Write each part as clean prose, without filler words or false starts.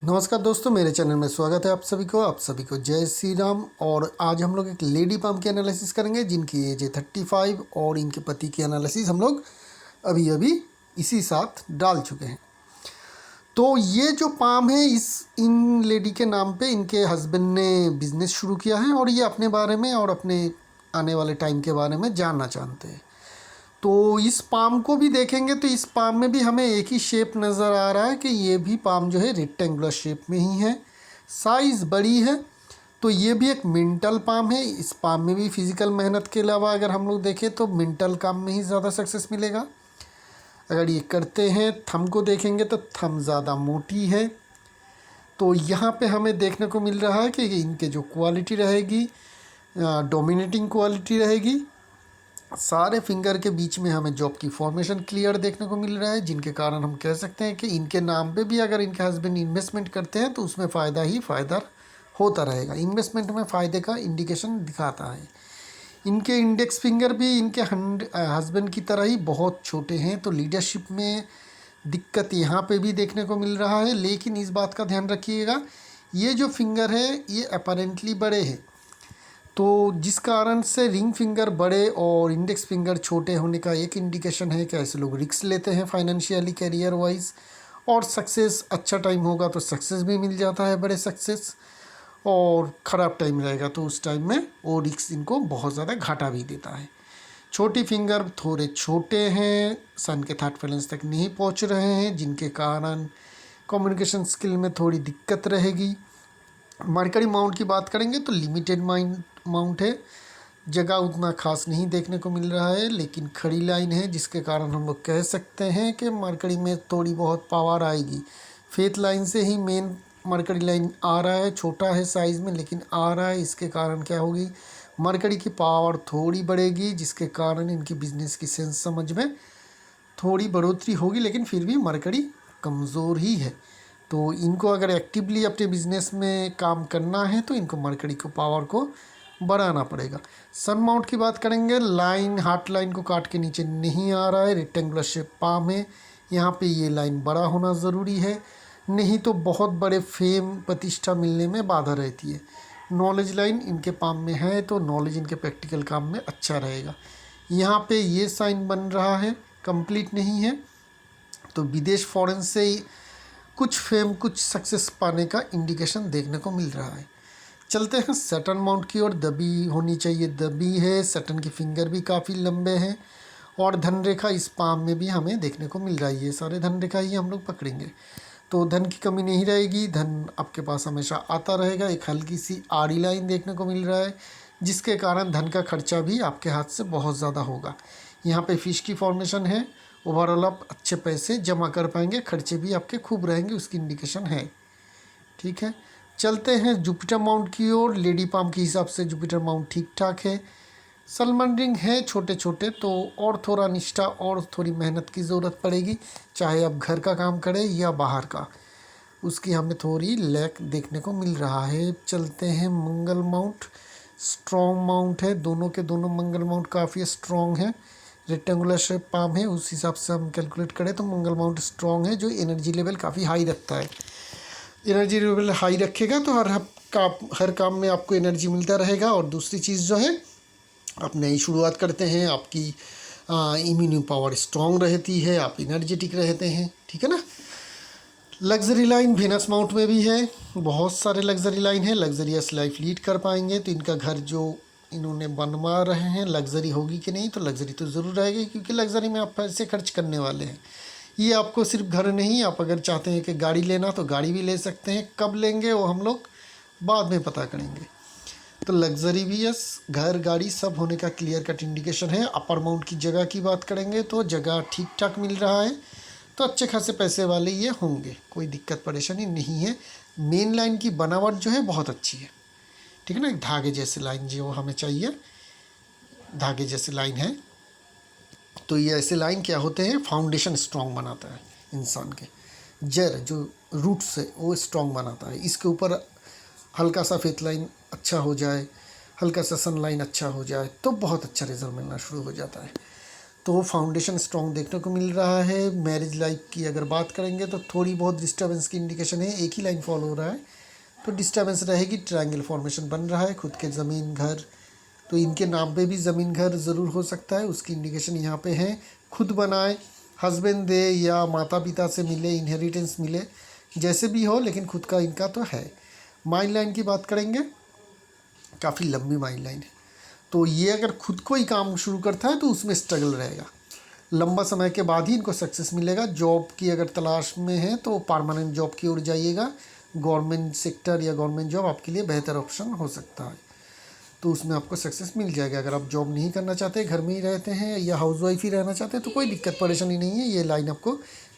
नमस्कार दोस्तों, मेरे चैनल में स्वागत है आप सभी को जय श्री राम। और आज हम लोग एक लेडी पाम की एनालिसिस करेंगे जिनकी एज है 35 और इनके पति की एनालिसिस हम लोग अभी अभी इसी साथ डाल चुके हैं। तो ये जो पाम है इन लेडी के नाम पे इनके हस्बैंड ने बिज़नेस शुरू किया है और ये अपने बारे में और अपने आने वाले टाइम के बारे में जानना चाहते हैं। तो इस पाम को भी देखेंगे तो इस पाम में भी हमें एक ही शेप नज़र आ रहा है कि ये भी पाम जो है रेक्टेंगुलर शेप में ही है, साइज़ बड़ी है। तो ये भी एक मेंटल पाम है। इस पाम में भी फिज़िकल मेहनत के अलावा अगर हम लोग देखें तो मेंटल काम में ही ज़्यादा सक्सेस मिलेगा। अगर ये करते हैं, थंब को देखेंगे तो थंब ज़्यादा मोटी है। तो यहाँ पे हमें देखने को मिल रहा है कि इनके जो क्वालिटी रहेगी, डोमिनेटिंग क्वालिटी रहेगी। सारे फिंगर के बीच में हमें जॉब की फॉर्मेशन क्लियर देखने को मिल रहा है, जिनके कारण हम कह सकते हैं कि इनके नाम पे भी अगर इनके हस्बैंड इन्वेस्टमेंट करते हैं तो उसमें फ़ायदा ही फ़ायदा होता रहेगा। इन्वेस्टमेंट में फ़ायदे का इंडिकेशन दिखाता है। इनके इंडेक्स फिंगर भी इनके हस्बैंड की तरह ही बहुत छोटे हैं। तो लीडरशिप में दिक्कत यहाँ पे भी देखने को मिल रहा है। लेकिन इस बात का ध्यान रखिएगा, ये जो फिंगर है ये अपेरेंटली बड़े हैं, तो जिस कारण से रिंग फिंगर बड़े और इंडेक्स फिंगर छोटे होने का एक इंडिकेशन है कि ऐसे लोग रिस्क लेते हैं फाइनेंशियली, करियर वाइज। और सक्सेस अच्छा टाइम होगा तो सक्सेस भी मिल जाता है, बड़े सक्सेस। और ख़राब टाइम रहेगा तो उस टाइम में वो रिस्क इनको बहुत ज़्यादा घाटा भी देता है। छोटी फिंगर थोड़े छोटे हैं, सन के थर्ड बैलेंस तक नहीं पहुंच रहे हैं, जिनके कारण कम्युनिकेशन स्किल में थोड़ी दिक्कत रहेगी। मरकरी माउंट की बात करेंगे तो लिमिटेड माउंट है, जगह उतना खास नहीं देखने को मिल रहा है, लेकिन खड़ी लाइन है, जिसके कारण हम लोग कह सकते हैं कि मरकरी में थोड़ी बहुत पावर आएगी। फेथ लाइन से ही मेन मरकरी लाइन आ रहा है, छोटा है साइज़ में लेकिन आ रहा है। इसके कारण क्या होगी, मरकरी की पावर थोड़ी बढ़ेगी, जिसके कारण इनकी बिजनेस की सेंस समझ में थोड़ी बढ़ोतरी होगी। लेकिन फिर भी मरकरी कमज़ोर ही है। तो इनको अगर एक्टिवली अपने बिजनेस में काम करना है तो इनको मरकरी को पावर को बढ़ाना पड़ेगा। सन माउंट की बात करेंगे, लाइन हार्ट लाइन को काट के नीचे नहीं आ रहा है, रेक्टेंगुलर शेप पाम है। यहाँ पे ये लाइन बड़ा होना ज़रूरी है, नहीं तो बहुत बड़े फेम प्रतिष्ठा मिलने में बाधा रहती है। नॉलेज लाइन इनके पाम में है तो नॉलेज इनके प्रैक्टिकल काम में अच्छा रहेगा। यहाँ पे ये साइन बन रहा है, कंप्लीट नहीं है, तो विदेश फॉरेन से कुछ फेम कुछ सक्सेस पाने का इंडिकेशन देखने को मिल रहा है। चलते हैं सैटर्न माउंट की ओर। दबी होनी चाहिए, दबी है। सैटर्न की फिंगर भी काफ़ी लंबे हैं और धन रेखा इस पाम में भी हमें देखने को मिल रही है। सारे धन रेखा ही हम लोग पकड़ेंगे तो धन की कमी नहीं रहेगी, धन आपके पास हमेशा आता रहेगा। एक हल्की सी आड़ी लाइन देखने को मिल रहा है, जिसके कारण धन का खर्चा भी आपके हाथ से बहुत ज़्यादा होगा। यहाँ पे फिश की फॉर्मेशन है। ओवरऑल आप अच्छे पैसे जमा कर पाएंगे, खर्चे भी आपके खूब रहेंगे, उसकी इंडिकेशन है। ठीक है, चलते हैं जुपिटर माउंट की ओर। लेडी पाम के हिसाब से जुपिटर माउंट ठीक ठाक है। सलमान रिंग है छोटे छोटे, तो और थोड़ा निष्ठा और थोड़ी मेहनत की ज़रूरत पड़ेगी, चाहे आप घर का काम करें या बाहर का, उसकी हमें थोड़ी लैक देखने को मिल रहा है। चलते हैं मंगल माउंट। स्ट्रॉन्ग माउंट है, दोनों के दोनों मंगल माउंट काफ़ी स्ट्रॉन्ग है। रेक्टेंगुलर शेप पाम है, उस हिसाब से हम कैलकुलेट करें तो मंगल माउंट स्ट्रॉन्ग है, जो एनर्जी लेवल काफ़ी हाई रखता है। एनर्जी लेवल हाई रखेगा तो हर काम में आपको एनर्जी मिलता रहेगा। और दूसरी चीज़ जो है, आप नई शुरुआत करते हैं, आपकी इम्यून पावर स्ट्रॉन्ग रहती है, आप एनर्जेटिक रहते हैं। ठीक है ना। लग्जरी लाइन वेनस माउंट में भी है, बहुत सारे लग्जरी लाइन है। लग्जरियस लाइफ लीड कर पाएंगे तो इनका घर जो इन्होंने बनवा रहे हैं, लग्जरी होगी कि नहीं, तो लग्जरी तो ज़रूर रहेगी, क्योंकि लग्जरी में आप पैसे खर्च करने वाले हैं। ये आपको सिर्फ घर नहीं, आप अगर चाहते हैं कि गाड़ी लेना तो गाड़ी भी ले सकते हैं। कब लेंगे वो हम लोग बाद में पता करेंगे। तो लग्जरी भी यस, घर गाड़ी सब होने का क्लियर कट इंडिकेशन है। अपर माउंट की जगह की बात करेंगे तो जगह ठीक ठाक मिल रहा है, तो अच्छे खासे पैसे वाले ये होंगे, कोई दिक्कत परेशानी नहीं है। मेन लाइन की बनावट जो है बहुत अच्छी है। ठीक है ना, एक धागे जैसे लाइन जो हमें चाहिए, धागे जैसे लाइन है। तो ये ऐसे लाइन क्या होते हैं, फाउंडेशन स्ट्रॉन्ग बनाता है इंसान के, जड़ जो रूट्स है वो स्ट्रॉन्ग बनाता है। इसके ऊपर हल्का सा फेथ लाइन अच्छा हो जाए, हल्का सा सन लाइन अच्छा हो जाए तो बहुत अच्छा रिजल्ट मिलना शुरू हो जाता है। तो फाउंडेशन स्ट्रॉन्ग देखने को मिल रहा है। मैरिज लाइफ की अगर बात करेंगे तो थोड़ी बहुत डिस्टर्बेंस की इंडिकेशन है, एक ही लाइन फॉलो हो रहा है तो डिस्टर्बेंस रहेगी। ट्रायंगल फॉर्मेशन बन रहा है, खुद के ज़मीन घर, तो इनके नाम पे भी ज़मीन घर ज़रूर हो सकता है, उसकी इंडिकेशन यहाँ पे है। खुद बनाए, हस्बैंड दे या माता पिता से मिले, इनहेरिटेंस मिले, जैसे भी हो, लेकिन खुद का इनका तो है। माइंड लाइन की बात करेंगे, काफ़ी लंबी माइंड लाइन है, तो ये अगर खुद को ही काम शुरू करता है तो उसमें स्ट्रगल रहेगा। लंबा समय के बाद ही इनको सक्सेस मिलेगा। जॉब की अगर तलाश में है तो परमानेंट जॉब की ओर जाइएगा। गवर्नमेंट सेक्टर या गवर्नमेंट जॉब आपके लिए बेहतर ऑप्शन हो सकता है, तो उसमें आपको सक्सेस मिल जाएगा। अगर आप जॉब नहीं करना चाहते, घर में ही रहते हैं या हाउसवाइफ ही रहना चाहते हैं तो कोई दिक्कत परेशानी नहीं है, ये लाइन आपको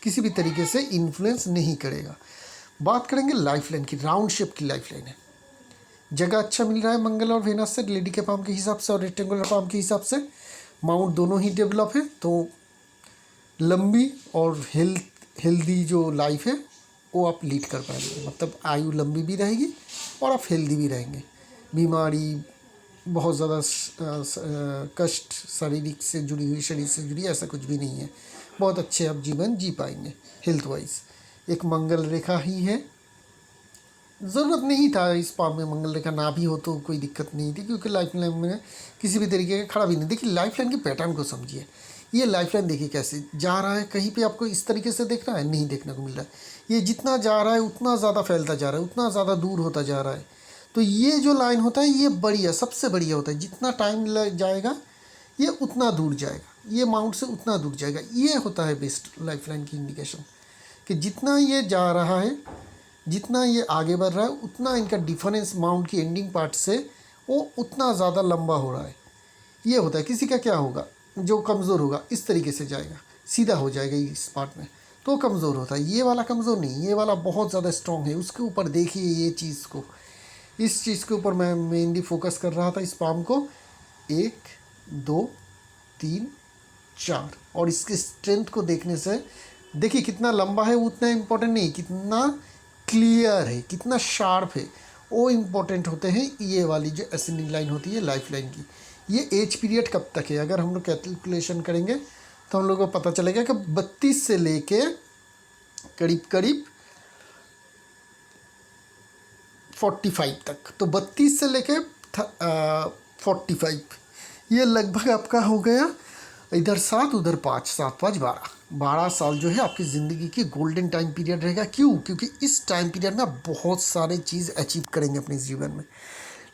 किसी भी तरीके से इन्फ्लुएंस नहीं करेगा। बात करेंगे लाइफ लाइन की, राउंड शेप की लाइफ लाइन है। जगह अच्छा मिल रहा है मंगल और वेनस से, लेडी के पाम के हिसाब से और रेक्टेंगुलर पाम के हिसाब से। माउंट दोनों ही डेवलप है, तो लंबी और हेल्दी जो लाइफ है वो आप लीड कर पाएंगे, मतलब आयु लंबी भी रहेगी और आप हेल्दी भी रहेंगे। बीमारी, बहुत ज़्यादा कष्ट शारीरिक से जुड़ी हुई, शरीर से जुड़ी, ऐसा कुछ भी नहीं है। बहुत अच्छे आप जीवन जी पाएंगे हेल्थ वाइज। एक मंगल रेखा ही है, ज़रूरत नहीं था इस पाम में मंगल रेखा ना भी हो तो कोई दिक्कत नहीं थी, क्योंकि लाइफ लाइन में किसी भी तरीके का खड़ा भी नहीं। देखिए लाइफ लाइन की पैटर्न को समझिए, ये लाइफ लाइन देखिए कैसे जा रहा है। कहीं पे आपको इस तरीके से देख रहा है, नहीं देखने को मिल रहा है। ये जितना जा रहा है उतना ज़्यादा फैलता जा रहा है, उतना ज़्यादा दूर होता जा रहा है। तो ये जो लाइन होता है ये बढ़िया, सबसे बढ़िया होता है। जितना टाइम लग जाएगा ये उतना दूर जाएगा, ये माउंट से उतना दूर जाएगा। ये होता है बेस्ट लाइफ लाइन की इंडिकेशन, कि जितना ये जा रहा है, जितना ये आगे बढ़ रहा है, उतना इनका डिफरेंस माउंट की एंडिंग पार्ट से वो उतना ज़्यादा लंबा हो रहा है। ये होता है। किसी का क्या होगा, जो कमज़ोर होगा इस तरीके से जाएगा, सीधा हो जाएगा इस पार्ट में, तो कमज़ोर होता है। ये वाला कमज़ोर नहीं, ये वाला बहुत ज़्यादा स्ट्रॉन्ग है। उसके ऊपर देखिए ये चीज़ को, इस चीज़ के ऊपर मैं मेनली फोकस कर रहा था, इस पाम को। 1 2 3 4, और इसके स्ट्रेंथ को देखने से देखिए कितना लंबा है उतना इम्पोर्टेंट नहीं, कितना क्लियर है, कितना शार्प है, वो इम्पोर्टेंट होते हैं। ये वाली जो असेंडिंग लाइन होती है लाइफ लाइन की, ये एज पीरियड कब तक है अगर हम लोग कैलकुलेशन करेंगे तो हम लोग को पता चलेगा कि 32 से लेके करीब करीब 45 तक। तो 32 से लेके 45, ये लगभग आपका हो गया। इधर 7 उधर 5, 7 5 12 साल जो है आपकी ज़िंदगी की गोल्डन टाइम पीरियड रहेगा। क्यों? क्योंकि इस टाइम पीरियड में आप बहुत सारे चीज़ अचीव करेंगे अपने जीवन में।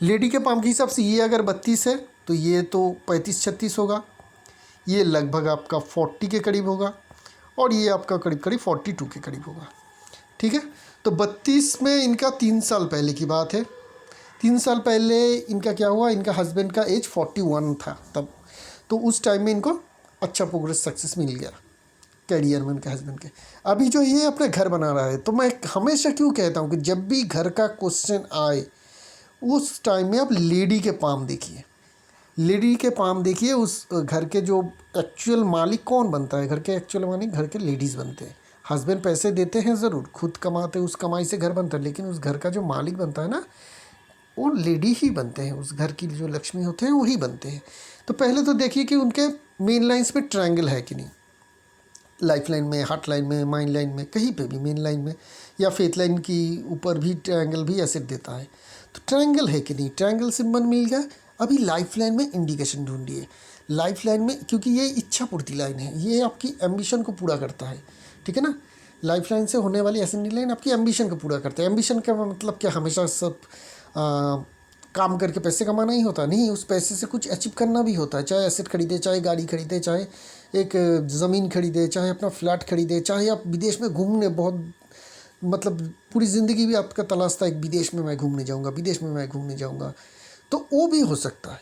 लेडी के पाम के हिसाब से ये अगर 32 है तो ये तो 35-36 होगा, ये लगभग आपका 40 के करीब होगा, और ये आपका करीब करीब 42 के करीब होगा। ठीक है, तो 32 में इनका 3 साल पहले की बात है। 3 साल पहले इनका क्या हुआ, इनका हस्बैंड का एज 41 था तब, तो उस टाइम में इनको अच्छा प्रोग्रेस सक्सेस मिल गया कैरियर में इनके हस्बैंड के। अभी जो ये अपने घर बना रहा है, तो मैं हमेशा क्यों कहता हूँ कि जब भी घर का क्वेश्चन आए उस टाइम में आप लेडी के पाम देखिए, लेडी के पाम देखिए। उस घर के जो एक्चुअल मालिक कौन बनता है, घर के एक्चुअल मालिक घर के लेडीज़ बनते हैं। हस्बैंड पैसे देते हैं ज़रूर, खुद कमाते, उस कमाई से घर बनता है, लेकिन उस घर का जो मालिक बनता है ना, वो लेडी ही बनते हैं। उस घर की जो लक्ष्मी होते हैं वही बनते हैं। तो पहले तो देखिए कि उनके मेन लाइंस में ट्रायंगल है कि नहीं, लाइफ लाइन में, हार्ट लाइन में, माइंड लाइन में, कहीं पे भी, मेन लाइन में या फेथ लाइन की ऊपर भी ट्रायंगल भी एसिड देता है। तो ट्रायंगल है कि नहीं, ट्रायंगल सिंबल मिल गया। अभी लाइफ लाइन में इंडिकेशन ढूंढिए। लाइफ लाइन में, क्योंकि ये इच्छा पूर्ति लाइन है, ये आपकी एम्बिशन को पूरा करता है। ठीक है ना, लाइफ लाइन से होने वाली असेंडिंग लाइन आपकी एम्बिशन को पूरा करता है। एम्बिशन का मतलब क्या, हमेशा सब काम करके पैसे कमाना ही होता नहीं, उस पैसे से कुछ अचीव करना भी होता है। चाहे एसेट खरीदे, चाहे गाड़ी खरीदे, चाहे एक ज़मीन खरीदे, चाहे अपना फ्लैट खरीदे, चाहे आप विदेश में घूमने, बहुत मतलब पूरी ज़िंदगी भी आपका तलाश था एक विदेश में मैं घूमने जाऊंगा, विदेश में मैं घूमने जाऊंगा, तो वो भी हो सकता है।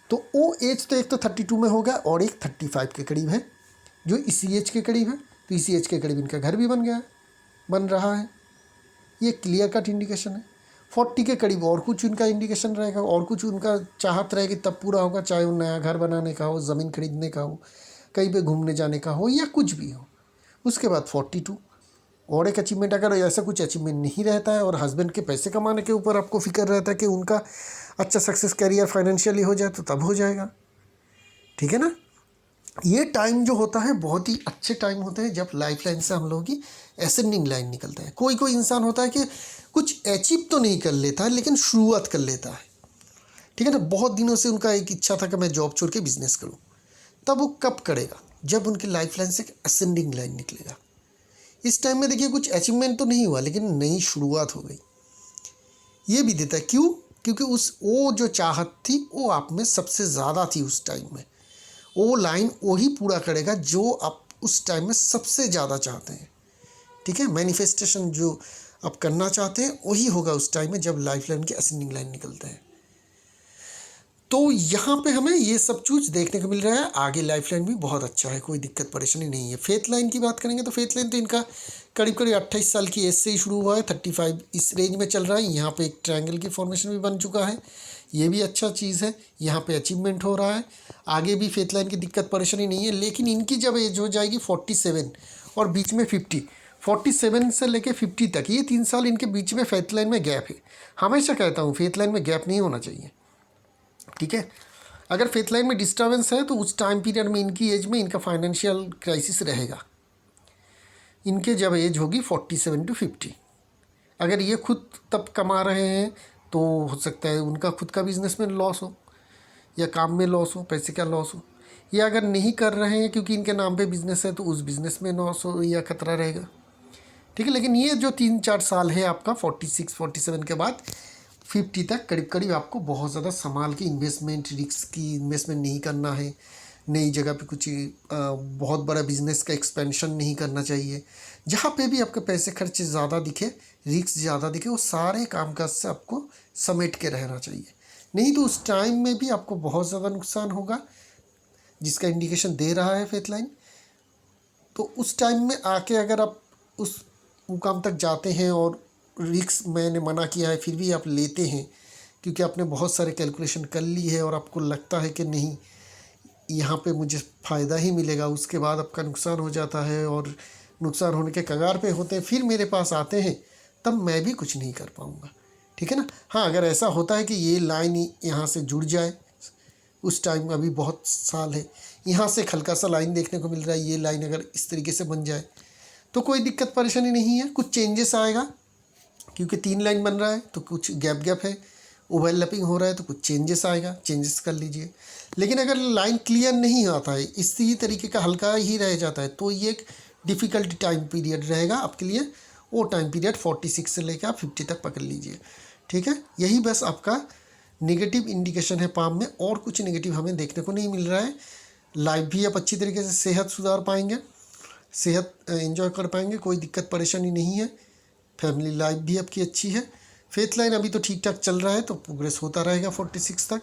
तो वो एज तो एक तो 32 में होगा और एक 35 के करीब है, जो इसी एज के करीब है। तो इसी एज के करीब इनका घर भी बन गया है, बन रहा है, ये क्लियर कट इंडिकेशन है। 40 के करीब और कुछ उनका इंडिकेशन रहेगा, और कुछ उनका चाहत रहेगी तब पूरा होगा, चाहे वो नया घर बनाने का हो, ज़मीन खरीदने का हो, कहीं पे घूमने जाने का हो, या कुछ भी हो। उसके बाद 42 और एक अचीवमेंट। अगर ऐसा कुछ अचीवमेंट नहीं रहता है और हस्बैंड के पैसे कमाने के ऊपर आपको फिक्र रहता है कि उनका अच्छा सक्सेस कैरियर फाइनेंशियली हो जाए, तो तब हो जाएगा। ठीक है ना, ये टाइम जो होता है बहुत ही अच्छे टाइम होते हैं जब लाइफ लाइन से हम लोगों की असेंडिंग लाइन निकलता है। कोई कोई इंसान होता है कि कुछ अचीव तो नहीं कर लेता है लेकिन शुरुआत कर लेता है, ठीक है ना। बहुत दिनों से उनका एक इच्छा था कि मैं जॉब छोड़ के बिजनेस करूं, तब वो कब करेगा? जब उनकी लाइफ लाइन से असेंडिंग लाइन निकलेगा। इस टाइम में देखिए कुछ अचीवमेंट तो नहीं हुआ लेकिन नई शुरुआत हो गई। ये भी देता है, क्यों? क्योंकि वो जो चाहत थी वो आप में सबसे ज़्यादा थी उस टाइम में। वो लाइन वही पूरा करेगा जो आप उस टाइम में सबसे ज़्यादा चाहते हैं, ठीक है। मैनिफेस्टेशन जो आप करना चाहते हैं वही होगा उस टाइम में जब लाइफ लाइन की असेंडिंग लाइन निकलते हैं। तो यहाँ पे हमें ये सब चीज़ देखने को मिल रहा है। आगे लाइफ लाइन भी बहुत अच्छा है, कोई दिक्कत परेशानी नहीं है। फेथ लाइन की बात करेंगे तो फेथ लाइन तो इनका करीब करीब 28 साल की एज से ही शुरू हुआ है, 35 इस रेंज में चल रहा है। यहाँ पे एक ट्रायंगल की फॉर्मेशन भी बन चुका है, ये भी अच्छा चीज़ है। यहाँ पे अचीवमेंट हो रहा है, आगे भी फेथ लाइन की दिक्कत परेशानी नहीं है। लेकिन इनकी जब एज हो जाएगी 47 और बीच में 50, 47 से लेके 50 तक, ये 3 साल इनके बीच में फेथ लाइन में गैप है। हमेशा कहता हूँ फेथ लाइन में गैप नहीं होना चाहिए, ठीक है। अगर फेथ लाइन में डिस्टर्बेंस है तो उस टाइम पीरियड में इनकी एज में इनका फाइनेंशियल क्राइसिस रहेगा। इनके जब एज होगी 47 to 50, अगर ये खुद तब कमा रहे हैं तो हो सकता है उनका खुद का बिजनेस में लॉस हो या काम में लॉस हो, पैसे का लॉस हो। या अगर नहीं कर रहे हैं क्योंकि इनके नाम पे बिजनेस है तो उस बिज़नेस में लॉस हो या खतरा रहेगा, ठीक है। लेकिन ये जो 3-4 साल है आपका 46-47 के बाद 50 तक करीब करीब आपको बहुत ज़्यादा संभाल के इन्वेस्टमेंट, रिस्क की इन्वेस्टमेंट नहीं करना है। नई जगह पे कुछ बहुत बड़ा बिजनेस का एक्सपेंशन नहीं करना चाहिए। जहाँ पे भी आपके पैसे खर्चे ज़्यादा दिखे, रिस्क ज़्यादा दिखे, वो सारे कामकाज से आपको समेट के रहना चाहिए। नहीं तो उस टाइम में भी आपको बहुत ज़्यादा नुकसान होगा, जिसका इंडिकेशन दे रहा है फेथ लाइन। तो उस टाइम में आके अगर आप उस मुकाम तक जाते हैं और रिस्क मैंने मना किया है फिर भी आप लेते हैं क्योंकि आपने बहुत सारे कैलकुलेशन कर ली है और आपको लगता है कि नहीं यहाँ पे मुझे फ़ायदा ही मिलेगा, उसके बाद आपका नुकसान हो जाता है और नुकसान होने के कगार पे होते हैं, फिर मेरे पास आते हैं, तब मैं भी कुछ नहीं कर पाऊँगा, ठीक है ना। हाँ, अगर ऐसा होता है कि ये लाइन यहाँ से जुड़ जाए, उस टाइम अभी बहुत साल है, यहाँ से हल्का सा लाइन देखने को मिल रहा है, ये लाइन अगर इस तरीके से बन जाए तो कोई दिक्कत परेशानी नहीं है। कुछ चेंजेस आएगा क्योंकि 3 लाइन बन रहा है तो कुछ गैप है, ओवरलैपिंग हो रहा है तो कुछ चेंजेस आएगा, चेंजेस कर लीजिए। लेकिन अगर लाइन क्लियर नहीं आता है, इसी तरीके का हल्का ही रह जाता है, तो ये एक डिफ़िकल्ट टाइम पीरियड रहेगा आपके लिए। वो टाइम पीरियड 46 से लेकर आप 50 तक पकड़ लीजिए, ठीक है। यही बस आपका नेगेटिव इंडिकेशन है पाम में, और कुछ नेगेटिव हमें देखने को नहीं मिल रहा है। लाइफ भी आप अच्छी तरीके से सेहत सुधार पाएंगे, सेहत एंजॉय कर पाएंगे, कोई दिक्कत परेशानी नहीं है। फैमिली लाइफ भी आपकी अच्छी है। फेथ लाइन अभी तो ठीक ठाक चल रहा है तो प्रोग्रेस होता रहेगा 46 तक।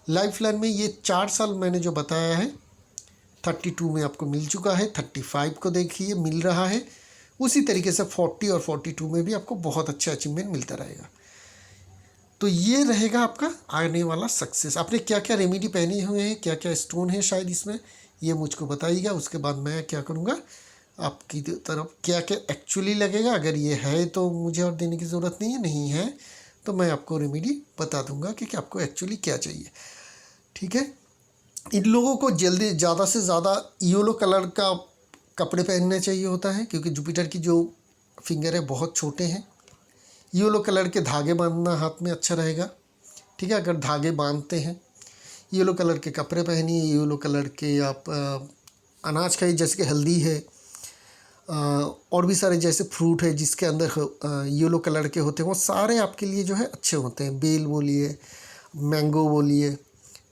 लाइफ लाइन में ये 4 साल मैंने जो बताया है 32 में आपको मिल चुका है, 35 को देखिए मिल रहा है, उसी तरीके से 40 और 42 में भी आपको बहुत अच्छा अचीवमेंट मिलता रहेगा। तो ये रहेगा आपका आने वाला सक्सेस। आपने क्या क्या रेमेडी पहने हुए हैं, क्या क्या स्टोन है शायद इसमें, ये मुझको बताइएगा। उसके बाद मैं क्या करूँगा, आपकी तरफ क्या क्या एक्चुअली लगेगा। अगर ये है तो मुझे और देने की ज़रूरत नहीं है, नहीं है तो मैं आपको रेमेडी बता दूंगा कि आपको एक्चुअली क्या चाहिए, ठीक है। इन लोगों को जल्दी ज़्यादा से ज़्यादा येलो कलर का कपड़े पहनना चाहिए होता है क्योंकि जुपिटर की जो फिंगर है बहुत छोटे हैं। येलो कलर के धागे बांधना हाथ में अच्छा रहेगा, ठीक है। अगर धागे बांधते हैं, येलो कलर के कपड़े पहनिए, येलो कलर के आप अनाज खाइए, जैसे कि हल्दी है, और भी सारे जैसे फ्रूट है जिसके अंदर येलो कलर के होते हैं, वो सारे आपके लिए जो है अच्छे होते हैं। बेल बोलिए, मैंगो बोलिए,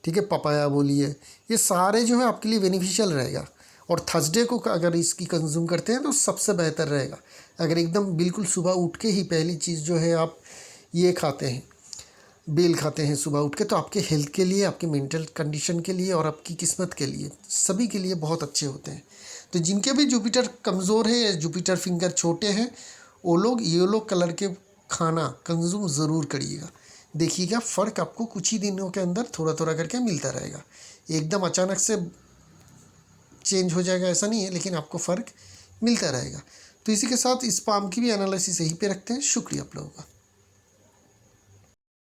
ठीक है, पपाया बोलिए, ये सारे जो है आपके लिए बेनिफिशियल रहेगा। और थर्सडे को अगर इसकी कंज्यूम करते हैं तो सबसे बेहतर रहेगा। अगर एकदम बिल्कुल सुबह उठ के ही पहली चीज़ जो है आप ये खाते हैं, बेल खाते हैं सुबह उठ के, तो आपके हेल्थ के लिए, आपके मेंटल कंडीशन के लिए और आपकी किस्मत के लिए, सभी के लिए बहुत अच्छे होते हैं। तो जिनके भी जुपिटर कमज़ोर है या जुपिटर फिंगर छोटे हैं, वो लोग येलो कलर के खाना कंज्यूम ज़रूर करिएगा। देखिएगा फ़र्क आपको कुछ ही दिनों के अंदर थोड़ा थोड़ा करके मिलता रहेगा। एकदम अचानक से चेंज हो जाएगा ऐसा नहीं है, लेकिन आपको फ़र्क मिलता रहेगा। तो इसी के साथ इस पाम की भी एनालिसिस यहीं पे रखते हैं। शुक्रिया आप लोगों का।